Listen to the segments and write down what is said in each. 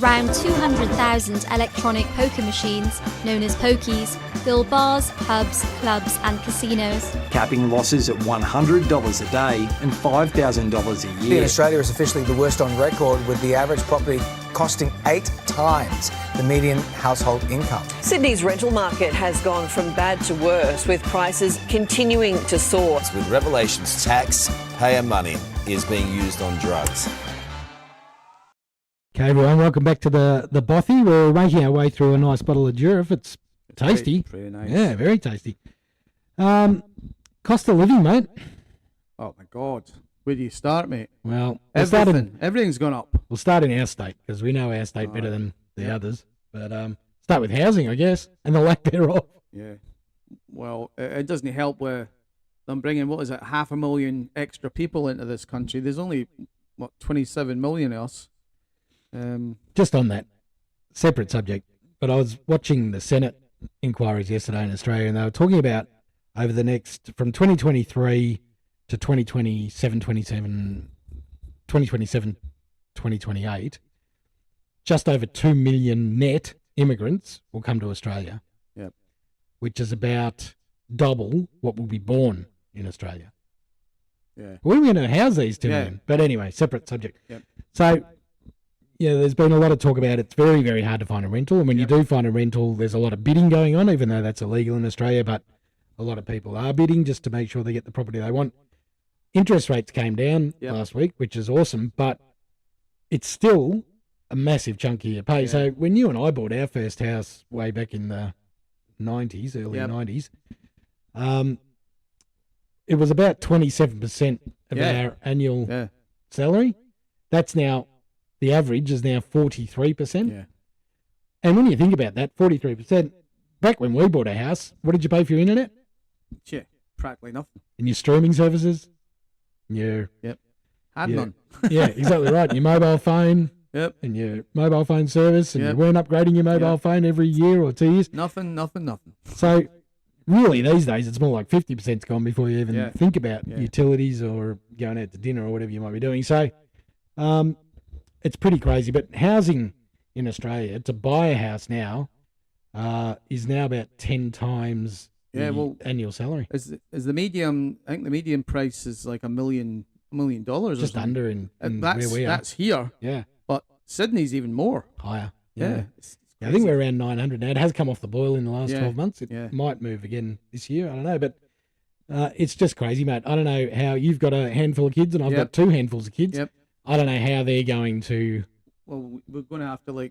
Around 200,000 electronic poker machines, known as pokies, fill bars, pubs, clubs and casinos. Capping losses at $100 a day and $5,000 a year. In Australia is officially the worst on record, with the average property costing 8 times the median household income. Sydney's rental market has gone from bad to worse, with prices continuing to soar. With revelations, taxpayer money is being used on drugs. Okay, everyone, welcome back to the Bothy. We're making our way through a nice bottle of Durif. It's tasty. Pretty nice. Yeah, very tasty. Cost of living, mate. Oh, my God. Where do you start, mate? Well, everything's gone up. We'll start in our state, because we know our state better than the others. But start with housing, I guess, and the lack thereof. Yeah. Well, it doesn't help with them bringing, 500,000 extra people into this country. There's only, 27 million of us. Just on that, separate subject, but I was watching the Senate inquiries yesterday in Australia, and they were talking about over the next, from 2023 to 2028, just over 2 million net immigrants will come to Australia, which is about double what will be born in Australia. Yeah. Where are we going to house these 2 million? But anyway, separate subject. Yep. So, yeah, there's been a lot of talk about it's very, very hard to find a rental. And when you do find a rental, there's a lot of bidding going on, even though that's illegal in Australia. But a lot of people are bidding just to make sure they get the property they want. Interest rates came down last week, which is awesome, but it's still a massive chunk of your pay. So when you and I bought our first house way back in the 90s, early 90s, it was about 27% of our annual salary. That's now... The average is now 43%. Yeah. And when you think about that, 43%, back when we bought a house, what did you pay for your internet? Yeah, practically nothing. And your streaming services? Had none. Yeah, exactly right. Your mobile phone. Yep. And your mobile phone service, and you weren't upgrading your mobile phone every year or 2 years. Nothing. So really these days it's more like 50%'s gone before you even think about utilities or going out to dinner or whatever you might be doing. So it's pretty crazy, but housing in Australia, to buy a house now, is now about 10 times the annual salary. Is the medium? I think the median price is like $1 million. Just under in where we are. That's here. Yeah, but Sydney's even more higher. Yeah. I think we're around 900 now. It has come off the boil in the last 12 months. It might move again this year. I don't know, but it's just crazy, mate. I don't know how you've got a handful of kids and I've got 2 handfuls of kids. Yep. I don't know how they're going to... Well, we're going to have to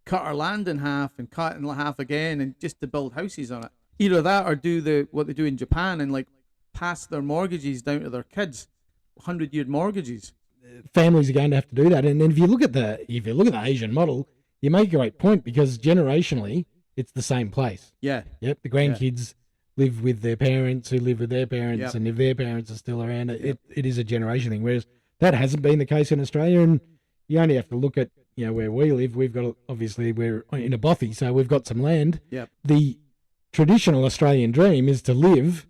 cut our land in half and cut it in half again, and just to build houses on it. Either that or do what they do in Japan and pass their mortgages down to their kids, 100-year mortgages. Families are going to have to do that. And then if you look at the Asian model, you make a great point, because generationally it's the same place. Yeah. Yep. The grandkids live with their parents who live with their parents, and if their parents are still around, it is a generation thing. Whereas that hasn't been the case in Australia, and you only have to look at where we live. We've got, obviously, we're in a bothy, so we've got some land. Yep. The traditional Australian dream is to live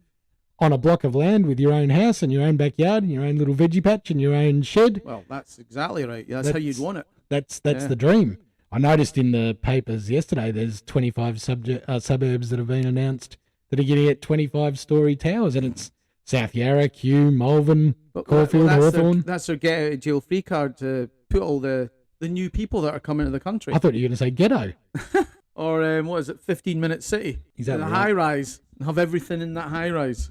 on a block of land with your own house and your own backyard and your own little veggie patch and your own shed. Well, that's exactly right. That's how you'd want it. That's the dream. I noticed in the papers yesterday there's 25 suburbs that have been announced that are getting at 25-storey towers, and it's South Yarra, Kew, Malvern, Caulfield, Hawthorn. That's their get-out-of-jail-free card to put all the new people that are coming to the country. I thought you were going to say ghetto. Or 15-minute city. Exactly. The high-rise. Have everything in that high-rise.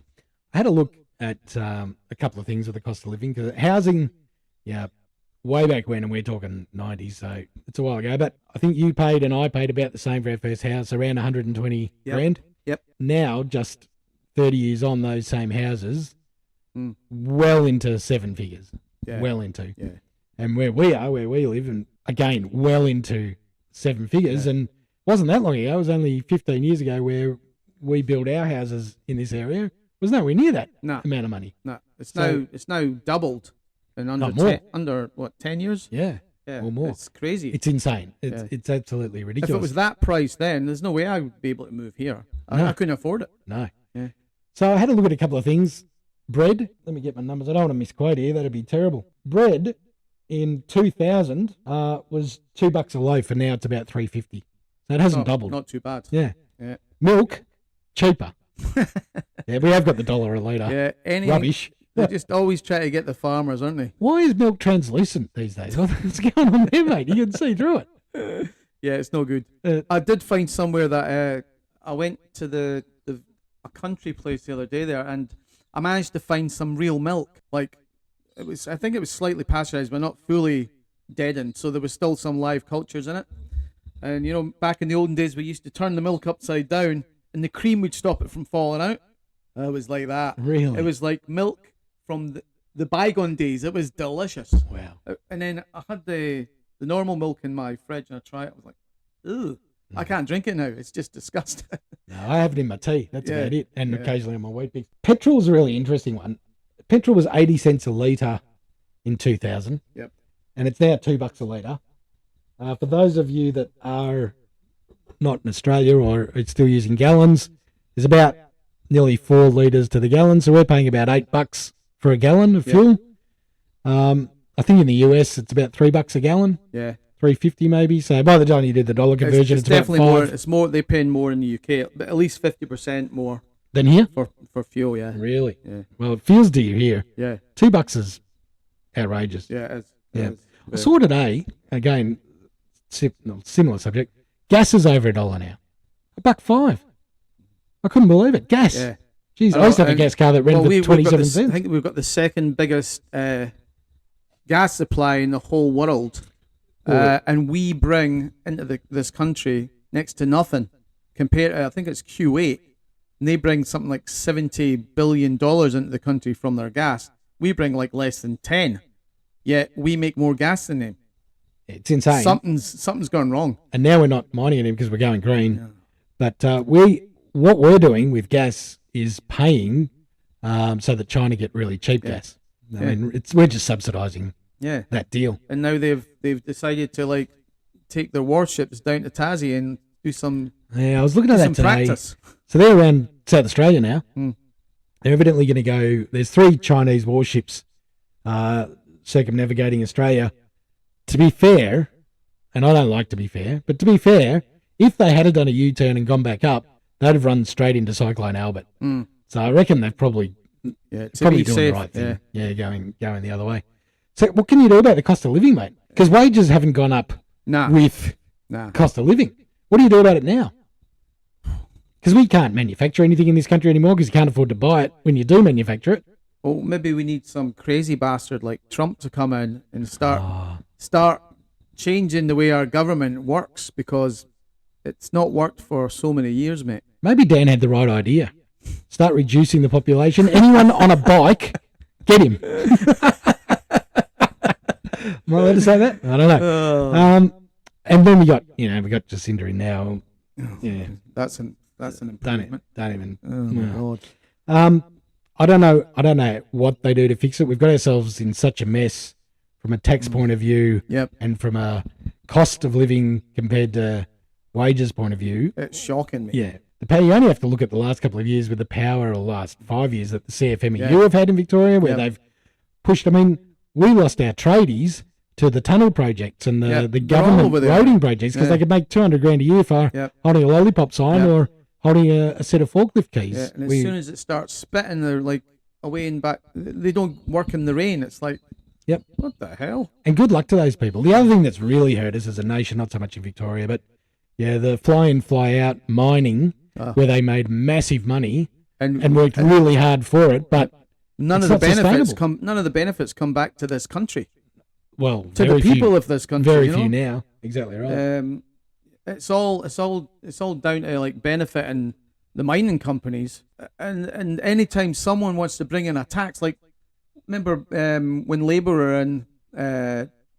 I had a look at a couple of things with the cost of living, because housing, way back when, and we're talking 90s, so it's a while ago, but I think you paid and I paid about the same for our first house, around 120 grand. Yep. Now, just 30 years on, those same houses, well into 7 figures. Yeah. Well into. Yeah. And where we live, and again, well into 7 figures. And it wasn't that long ago, it was only 15 years ago where we built our houses in this area. It was nowhere near that amount of money. No, it's now doubled in under 10 years? Yeah. Or more. It's crazy. It's insane. It's absolutely ridiculous. If it was that price then, there's no way I would be able to move here. I couldn't afford it. No. Yeah. So I had a look at a couple of things. Bread, let me get my numbers. I don't want to misquote here. That'd be terrible. Bread in 2000 was $2 a loaf, and now it's about $3.50. So it hasn't doubled. Not too bad. Yeah. Yeah. Milk, cheaper. Yeah, we have got the $1 a litre. Yeah. Any Rubbish. They just always try to get the farmers, aren't they? Why is milk translucent these days? What's going on there, mate? You can see through it. Yeah, it's no good. Uh, I did find somewhere that I went to a country place the other day there, and I managed to find some real milk. Like I think it was slightly pasteurized, but not fully deadened. So there was still some live cultures in it. And you know, back in the olden days, we used to turn the milk upside down, and the cream would stop it from falling out. It was like that. Really? It was like milk from the bygone days. It was delicious. Wow. And then I had the normal milk in my fridge, and I tried it. I was like, ooh, I can't drink it now. It's just disgusting. No, I have it in my tea. That's Yeah, about it. And yeah. occasionally on my wheat bix. Petrol's a really interesting one. Petrol was 80 cents a litre in 2000. Yep. And it's now $2 a litre. For those of you that are not in Australia or are still using gallons, there's about nearly 4 litres to the gallon. So we're paying about $8 for a gallon of fuel. I think in the US it's about $3 a gallon. Yeah. $3.50 maybe. So by the time you do the dollar conversion, it's it's about definitely more. $5 It's more. They're paying more in the UK, but at least 50% more than here. for fuel. Yeah. Really? Yeah. Well, it feels to you here. Yeah. $2 is outrageous. Yeah. Yeah. I saw today, again, similar subject, gas is over $1 now. $1.05. I couldn't believe it. Gas. Yeah. Jeez, I used to have a gas car that ran for 27 I cents. think we've got the second biggest gas supply in the whole world, and we bring into this country next to nothing compared to, I think it's Q8, and they bring something like $70 billion into the country from their gas. We bring like less than 10, yet we make more gas than them. It's insane. Something's gone wrong. And now we're not mining it because we're going green. Yeah. But what we're doing with gas is paying so that China get really cheap gas. I mean, we're just subsidising that deal. And now they've decided to like take their warships down to Tassie and do some. Yeah, I was looking at that today. Practice. So they're around South Australia now. They're evidently going to go. There's 3 Chinese warships circumnavigating Australia. To be fair, and I don't like to be fair, but to be fair, if they had done a U-turn and gone back up, they'd have run straight into Cyclone Albert. So I reckon they've probably doing the right thing. Yeah, going the other way. So what can you do about the cost of living, mate? Because wages haven't gone up with cost of living. What do you do about it now? Because we can't manufacture anything in this country anymore because you can't afford to buy it when you do manufacture it. Well, maybe we need some crazy bastard like Trump to come in and start changing the way our government works, because it's not worked for so many years, mate. Maybe Dan had the right idea. Start reducing the population. Anyone on a bike, get him. Am I allowed to say that? I don't know. And then we got Jacinda in now. Yeah, that's an improvement. Don't even. Oh my God. I don't know what they do to fix it. We've got ourselves in such a mess from a tax point of view, and from a cost of living compared to wages point of view. It's shocking me. Yeah. You only have to look at the last couple of years with the power, or the last 5 years that the CFMEU have had in Victoria, where they've pushed. I mean, we lost our tradies to the tunnel projects and the government roading projects because they could make $200,000 a year for holding a lollipop sign or holding a set of forklift keys. Yeah, and as soon as it starts spitting, they're like away and back. They don't work in the rain. It's like, what the hell? And good luck to those people. The other thing that's really hurt us as a nation, not so much in Victoria, but the fly in, fly out mining, where they made massive money and worked really hard for it, but none of the benefits come back to this country. Well, to the people of this country, very few now. Exactly right. It's all down to like benefiting the mining companies, and anytime someone wants to bring in a tax, like remember when Labour were in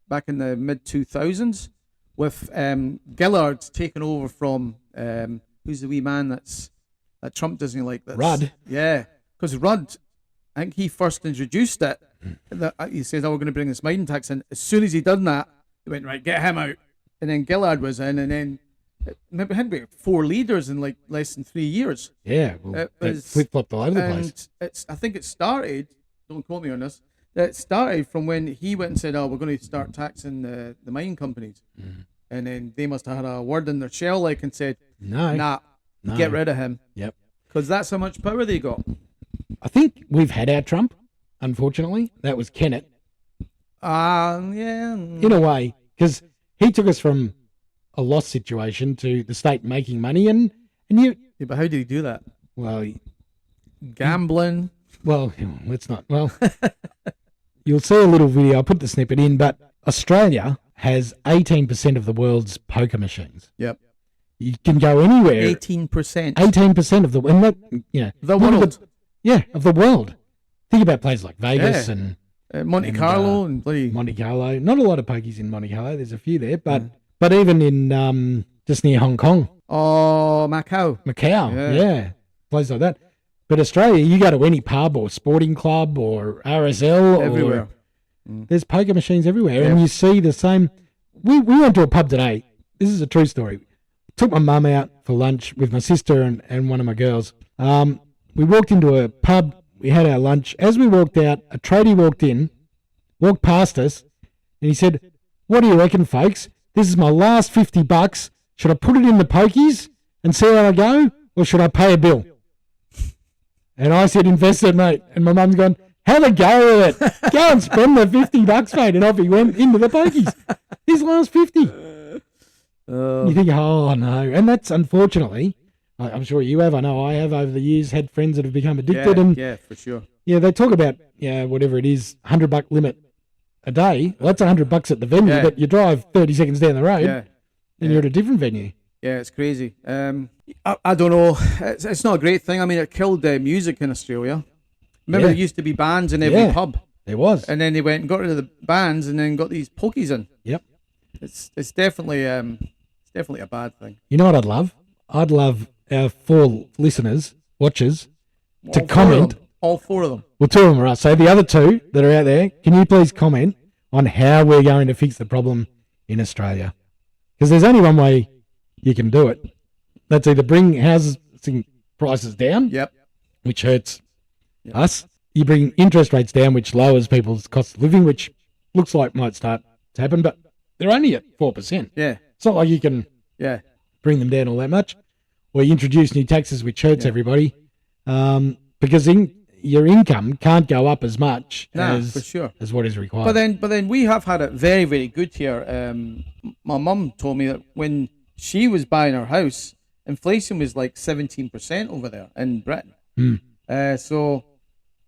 back in the mid 2000s with Gillard taking over from who's the wee man that Trump doesn't like? Rudd. Yeah, because Rudd, I think he first introduced it. He says, "Oh, we're going to bring this mining tax in." As soon as he done that, they went, right, get him out. And then Gillard was in, and then maybe had about 4 leaders in like less than 3 years. Yeah, well, it flip-flopped all over the place. I think it started, don't quote me on this, It started from when he went and said, "Oh, we're going to start taxing the mining companies," and then they must have had a word in their shell, like, and said, No. "Nah, No. get rid of him," Yep. because that's how much power they got. I think we've had our Trump, unfortunately. That was Kennett, Yeah. in a way, because he took us from a loss situation to the state making money, and you, Yeah, but how did he do that? well, Gambling. let's not. Well, you'll see a little video. I'll put the snippet in, but Australia has 18% of the world's poker machines. Yep. You can go anywhere. 18%. 18% of the, and that, The look at world. of the world. Think about places like Vegas Yeah. and Monte Carlo and bloody. Monte Carlo. Not a lot of pokies in Monte Carlo. There's a few there, but even in just near Hong Kong, Oh, Macau. Macau, Yeah. yeah, places like that. But Australia, you go to any pub or sporting club or RSL, Everywhere. there's poker machines everywhere, Yeah. and you see the same. We went to a pub today. This is a true story. Took my mum out for lunch with my sister and one of my girls. We walked into a pub. We had our lunch. As we walked out, a tradie walked past us, and he said, "What do you reckon, folks? This is my last $50. Should I put it in the pokies and see how I go, or should I pay a bill?" And I said, "Invest it, mate." And my mum's gone, "Have a go with it. Go and spend the $50, mate." And off he went into the pokies. His last 50. You think, oh no. And that's unfortunately, I'm sure you have, I know I have over the years had friends that have become addicted. Yeah, for sure. Yeah, they talk about, whatever it is, $100 limit a day. Well, that's $100 at the venue, Yeah. but you drive 30 seconds down the road Yeah. and you're at a different venue. Yeah, it's crazy. I don't know. It's not a great thing. I mean, it killed music in Australia. Remember, Yeah. there used to be bands in every Yeah. pub, There was. and then they went and got rid of the bands, and then got these pokies in. Yep. It's definitely a bad thing. You know what I'd love? I'd love our 4 listeners, watchers, to All 4 of comment. them. All 4 of them. Well, 2 of them are us. So the other 2 that are out there, can you please comment on how we're going to fix the problem in Australia? Because there's only one way you can do it. That's either bring housing prices down, Yep. which hurts us. You bring interest rates down, which lowers people's cost of living, which looks like might start to happen, but they're only at 4%. Yeah. It's not like you can Yeah. bring them down all that much. Or you introduce new taxes, which hurts everybody, because your income can't go up as much For sure. as what is required. But then we have had it very, very good here. My mum told me that when she was buying her house, inflation was like 17% over there in Britain.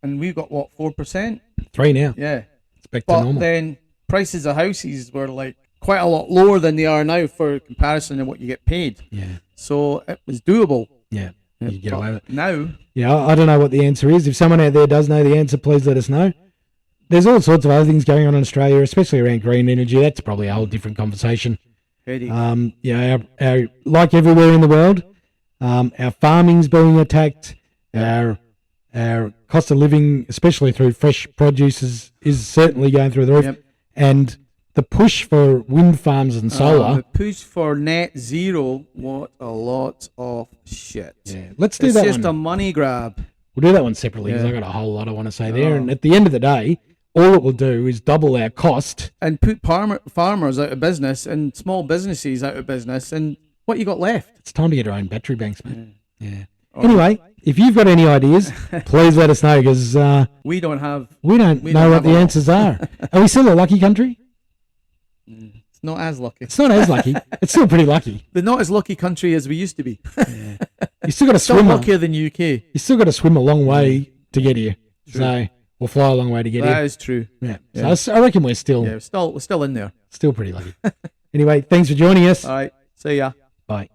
And we got what, 4%? 3 now. Yeah. It's back to But normal. then prices of houses were like quite a lot lower than they are now for comparison to what you get paid. Yeah. So it was doable. Yeah. You get But away with it. now, Yeah, I don't know what the answer is. If someone out there does know the answer, please let us know. There's all sorts of other things going on in Australia, especially around green energy. That's probably a whole different conversation. headache. Our like everywhere in the world, our farming's being attacked. Our cost of living, especially through fresh produce, is certainly going through the roof. Yep. And the push for wind farms and solar. The push for net zero, what a lot of shit. Yeah, let's do It's that just one. a money grab. We'll do that one separately because Yeah. I've got a whole lot I want to say there. And at the end of the day, all it will do is double our cost. And put farmers out of business and small businesses out of business. And what you got left? It's time to get our own battery banks, mate. Yeah. Anyway, if you've got any ideas, please let us know because We don't have. we don't We know don't what have the a lot. answers are. Are we still a lucky country? It's not as lucky. It's not as lucky. It's still pretty lucky. They're not as lucky country as we used to be. You still got to Still swim. luckier than UK. You still got to swim a long way to get here. So we'll fly a long way to get That here. is true. Yeah. So I reckon we're still Yeah, we're still in there. pretty lucky. Anyway, thanks for joining us. All right. See ya. Bye.